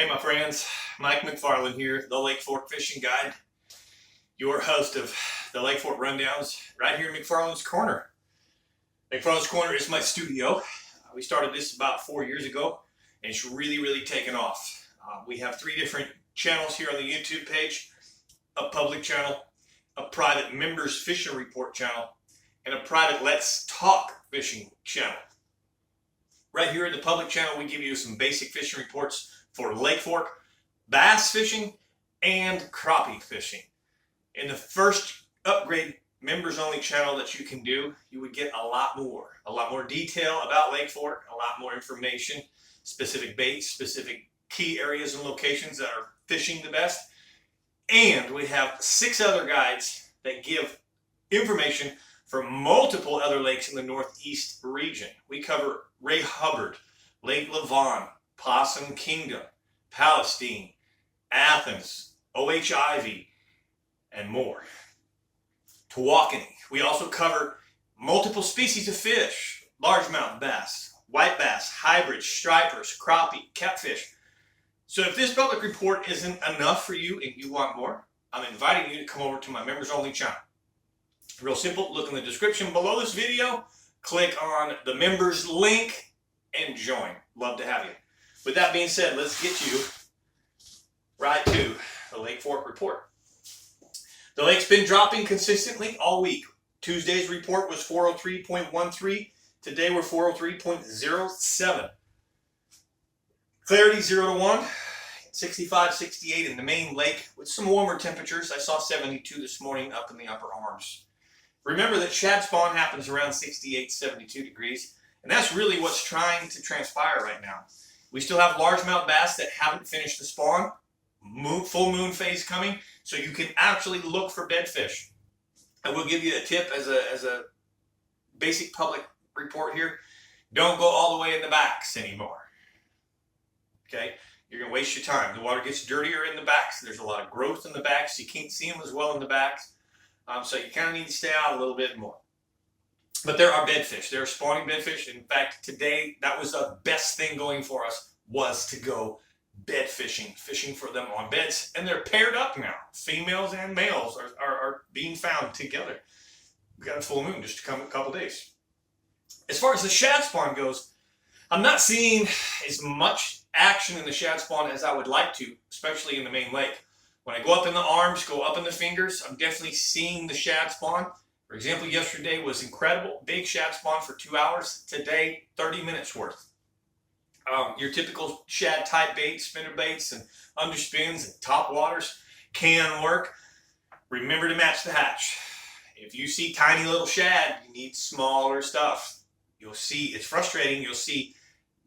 Hey my friends, Mike McFarland here, the Lake Fork Fishing Guide, your host of the Lake Fork Rundowns, right here in McFarland's Corner. McFarland's Corner is my studio. We started this about 4 years ago, and it's really taken off. We have 3 different channels here on the YouTube page, a public channel, a private members fishing report channel, and a private Let's Talk fishing channel. Right here in the public channel, we give you some basic fishing reports for Lake Fork, bass fishing, and crappie fishing. In the first upgrade members only channel that you can do, you would get a lot more detail about Lake Fork, a lot more information, specific baits, specific key areas and locations that are fishing the best. And we have 6 other guides that give information for multiple other lakes in the Northeast region. We cover Ray Hubbard, Lake Lavon, Possum Kingdom, Palestine, Athens, O.H. Ivy, and more. Tawakoni. We also cover multiple species of fish, largemouth bass, white bass, hybrids, stripers, crappie, catfish. So if this public report isn't enough for you and you want more, I'm inviting you to come over to my members only channel. Real simple, look in the description below this video, click on the members link, and join. Love to have you. With that being said, let's get you right to the Lake Fork report. The lake's been dropping consistently all week. Tuesday's report was 403.13. Today we're 403.07. Clarity 0 to 1, 65, 68 in the main lake with some warmer temperatures. I saw 72 this morning up in the upper arms. Remember that shad spawn happens around 68, 72 degrees, and that's really what's trying to transpire right now. We still have largemouth bass that haven't finished the spawn, full moon phase coming, so you can actually look for bedfish. I will give you a tip as a basic public report here. Don't go all the way in the backs anymore. Okay? You're going to waste your time. The water gets dirtier in the backs. There's a lot of growth in the backs. You can't see them as well in the backs. So you kind of need to stay out a little bit more. But there are bedfish. There are spawning bedfish. In fact, today, that was the best thing going for us, was to go bed fishing, fishing for them on beds. And they're paired up now. Females and males are being found together. We got a full moon just to come in a couple days. As far as the shad spawn goes, I'm not seeing as much action in the shad spawn as I would like to, especially in the main lake. When I go up in the arms, go up in the fingers, I'm definitely seeing the shad spawn. For example, yesterday was incredible. Big shad spawn for 2 hours. Today, 30 minutes worth. Your typical shad type baits, spinner baits, and underspins and top waters can work. Remember to match the hatch. If you see tiny little shad, you need smaller stuff. You'll see, it's frustrating, you'll see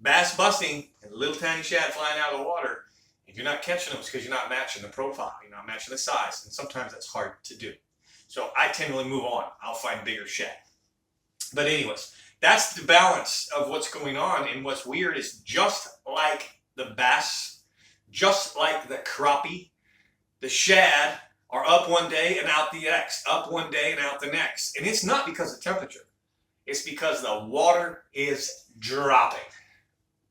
bass busting and little tiny shad flying out of the water. If you're not catching them, it's because you're not matching the profile, you're not matching the size, and sometimes that's hard to do. So I tend to move on. I'll find bigger shad. But anyways, that's the balance of what's going on, and what's weird is just like the bass, just like the crappie, the shad are up one day and out the next, up one day and out the next. And it's not because of temperature. It's because the water is dropping.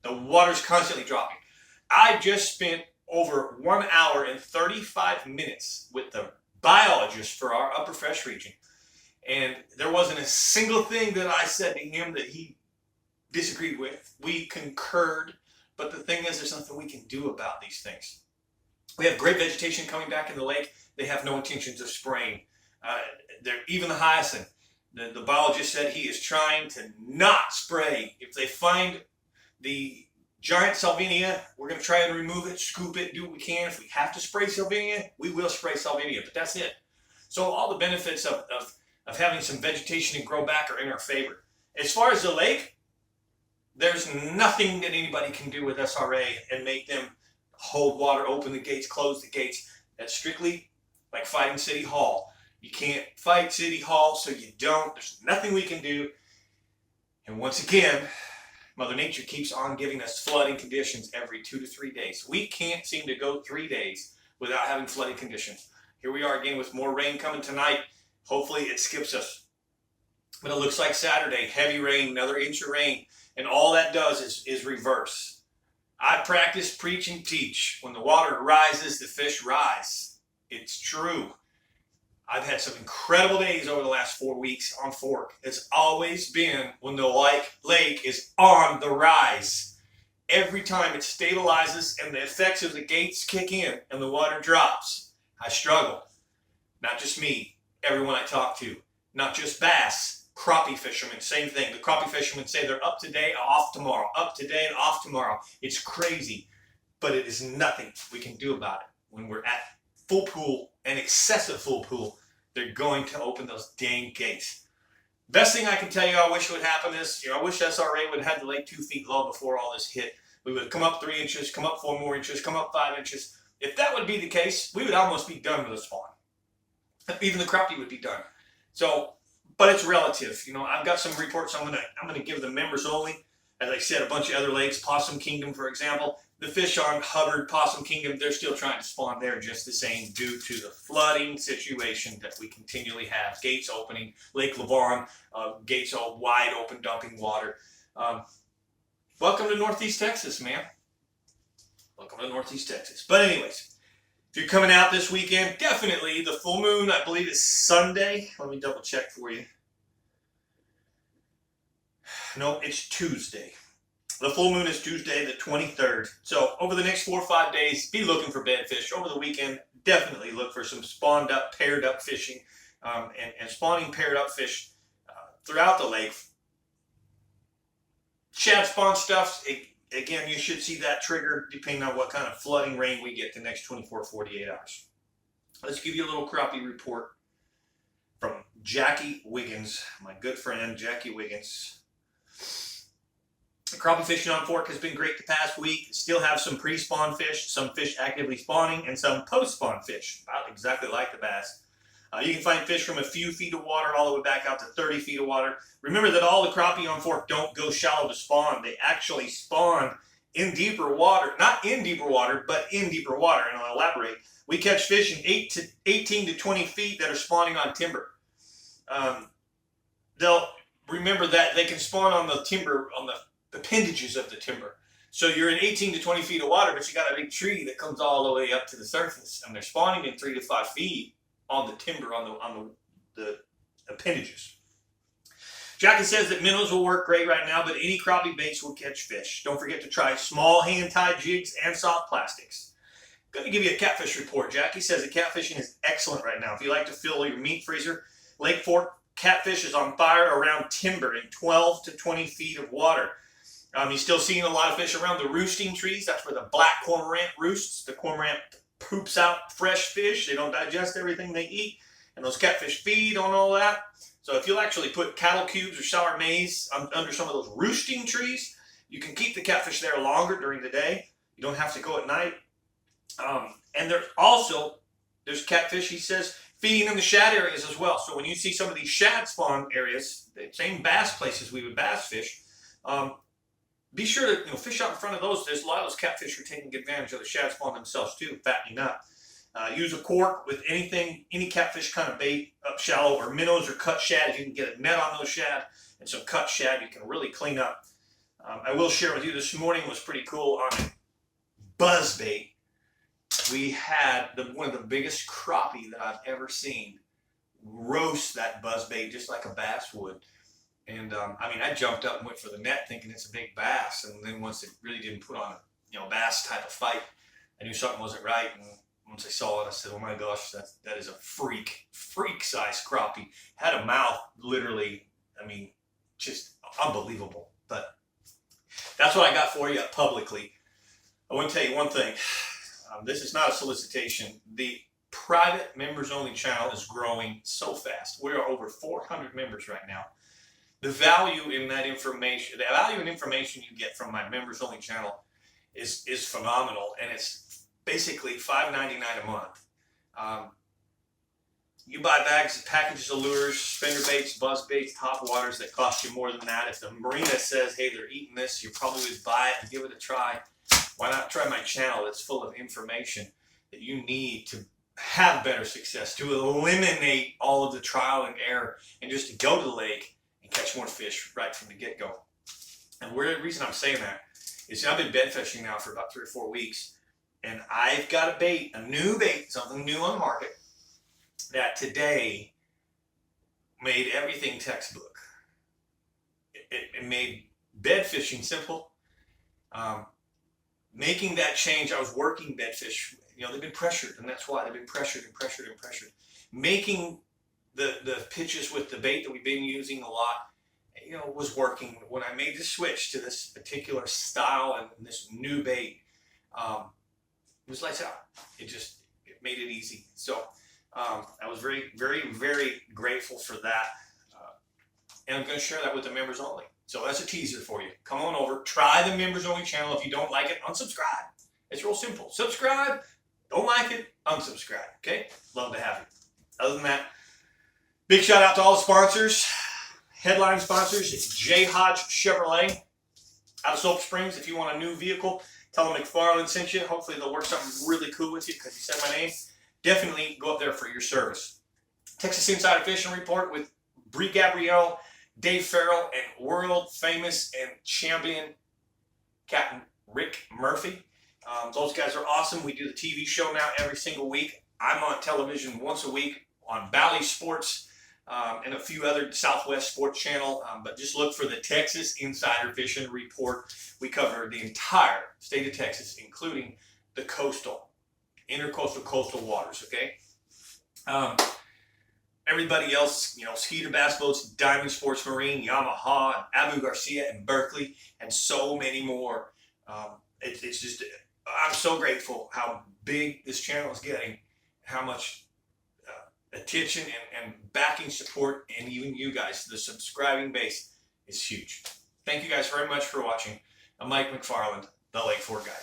The water's constantly dropping. I just spent over 1 hour and 35 minutes with the biologist for our upper fresh region. And there wasn't a single thing that I said to him that he disagreed with. We concurred. But the thing is, there's nothing we can do about these things. We have great vegetation coming back in the lake. They have no intentions of spraying. Even the hyacinth. The biologist said he is trying to not spray. If they find the giant salvinia, we're going to try and remove it, scoop it, do what we can. If we have to spray salvinia, we will spray salvinia, but that's it. So all the benefits of having some vegetation and grow back are in our favor. As far as the lake, there's nothing that anybody can do with SRA and make them hold water, open the gates, close the gates. That's strictly like fighting City Hall. You can't fight City Hall, so you don't. There's nothing we can do. And once again, Mother Nature keeps on giving us flooding conditions every 2 to 3 days. We can't seem to go 3 days without having flooding conditions. Here we are again with more rain coming tonight. Hopefully it skips us. But it looks like Saturday, heavy rain, another inch of rain. And all that does is reverse. I practice, preach, and teach. When the water rises, the fish rise. It's true. I've had some incredible days over the last 4 weeks on Fork. It's always been when the lake is on the rise. Every time it stabilizes and the effects of the gates kick in and the water drops, I struggle. Not just me, everyone I talk to. Not just bass, crappie fishermen, same thing. The crappie fishermen say they're up today, off tomorrow, up today and off tomorrow. It's crazy, but it is nothing we can do about it. When we're at full pool and excessive full pool, they're going to open those dang gates. Best thing I can tell you I wish would happen is, I wish SRA would have had the lake 2 feet low before all this hit. We would come up 3 inches, come up 4 more inches, come up 5 inches. If that would be the case, we would almost be done with the spawn. Even the crappie would be done. So, but it's relative. I've got some reports I'm gonna give the members only. As I said, a bunch of other lakes, Possum Kingdom, for example. The fish on Hubbard, Possum Kingdom, they're still trying to spawn there just the same due to the flooding situation that we continually have. Gates opening, Lake Lavon, gates all wide open, dumping water. Welcome to Northeast Texas, man. Welcome to Northeast Texas. But anyways, if you're coming out this weekend, definitely the full moon, I believe, is Sunday. Let me double check for you. No, it's Tuesday. The full moon is Tuesday, the 23rd. So over the next 4 or 5 days, be looking for bedfish. Over the weekend, definitely look for some spawned up, paired up fishing and spawning paired up fish throughout the lake. Shad spawn stuff, again, you should see that trigger depending on what kind of flooding rain we get the next 24, 48 hours. Let's give you a little crappie report from Jackie Wiggins, my good friend, Jackie Wiggins. The crappie fishing on Fork has been great the past week. Still have some pre-spawn fish, some fish actively spawning, and some post-spawn fish, about exactly like the bass. You can find fish from a few feet of water all the way back out to 30 feet of water. Remember that all the crappie on Fork don't go shallow to spawn. They actually spawn in deeper water. Not in deeper water, but in deeper water, and I'll elaborate. We catch fish in 18 to 20 feet that are spawning on timber. They'll remember that they can spawn on the timber, on the appendages of the timber. So you're in 18 to 20 feet of water, but you got a big tree that comes all the way up to the surface, and they're spawning in 3 to 5 feet on the timber, on the appendages. Jackie says that minnows will work great right now, but any crappie baits will catch fish. Don't forget to try small hand-tied jigs and soft plastics. I'm going to give you a catfish report. Jackie says that catfishing is excellent right now. If you like to fill your meat freezer, Lake Fork catfish is on fire around timber in 12 to 20 feet of water. You're still seeing a lot of fish around the roosting trees. That's where the black cormorant roosts. The cormorant poops out fresh fish. They don't digest everything they eat, and those catfish feed on all that. So if you'll actually put cattle cubes or sour maize under some of those roosting trees, you can keep the catfish there longer during the day. You don't have to go at night. And there's catfish, he says, feeding in the shad areas as well. So when you see some of these shad spawn areas, the same bass places we would bass fish, be sure to fish out in front of those. There's a lot of those catfish are taking advantage of the shad spawn themselves too, fattening up. Use a cork with any catfish kind of bait up shallow, or minnows or cut shad. If you can get a net on those shad and some cut shad, you can really clean up. I will share with you this morning was pretty cool on buzz bait. We had one of the biggest crappie that I've ever seen roast that buzz bait just like a bass would. And I jumped up and went for the net thinking it's a big bass, and then once it really didn't put on a bass type of fight, I knew something wasn't right. And once I saw it, I said, oh my gosh, that is a freak size crappie. Had a mouth, literally, just unbelievable. But that's what I got for you publicly. I want to tell you one thing. This is not a solicitation. The private members only channel is growing so fast. We are over 400 members right now. The value in that information, you get from my members only channel is phenomenal, and it's basically $5.99 a month. You buy packages of lures, spinner baits, buzz baits, top waters that cost you more than that. If the marina says, hey, they're eating this, you probably would buy it and give it a try. Why not try my channel that's full of information that you need to have better success, to eliminate all of the trial and error, and just to go to the lake and catch more fish right from the get-go. And the reason I'm saying that I've been bed fishing now for about 3 or 4 weeks, and I've got a new bait, something new on the market that today made everything textbook. It made bed fishing simple. Making that change, I was working bed fish. They've been pressured, and that's why they've been pressured and pressured and pressured. Making the pitches with the bait that we've been using a lot, was working. When I made the switch to this particular style and this new bait, it was lights out. It made it easy. So I was very, very, very grateful for that. And I'm going to share that with the members only. So that's a teaser for you. Come on over, try the members only channel. If you don't like it, unsubscribe. It's real simple. Subscribe, don't like it, unsubscribe. Okay? Love to have you. Other than that, big shout out to all the sponsors. Headline sponsors, it's J. Hodge Chevrolet out of Soap Springs. If you want a new vehicle, tell them McFarland sent you. Hopefully they'll work something really cool with you because you said my name. Definitely go up there for your service. Texas Insider Fishing Report with Bree Gabrielle, Dave Farrell, and world famous and champion Captain Rick Murphy. Those guys are awesome. We do the TV show now every single week. I'm on television once a week on Valley Sports and a few other Southwest Sports Channel. But just look for the Texas Insider Fishing Report. We cover the entire state of Texas, including the intercoastal coastal waters, okay? Everybody else, Skeeter Bass Boats, Diamond Sports Marine, Yamaha, Abu Garcia, and Berkeley, and so many more. It's just, I'm so grateful how big this channel is getting, how much attention and backing support, and even you guys, the subscribing base is huge. Thank you guys very much for watching. I'm Mike McFarland, the Lake Fork Guide.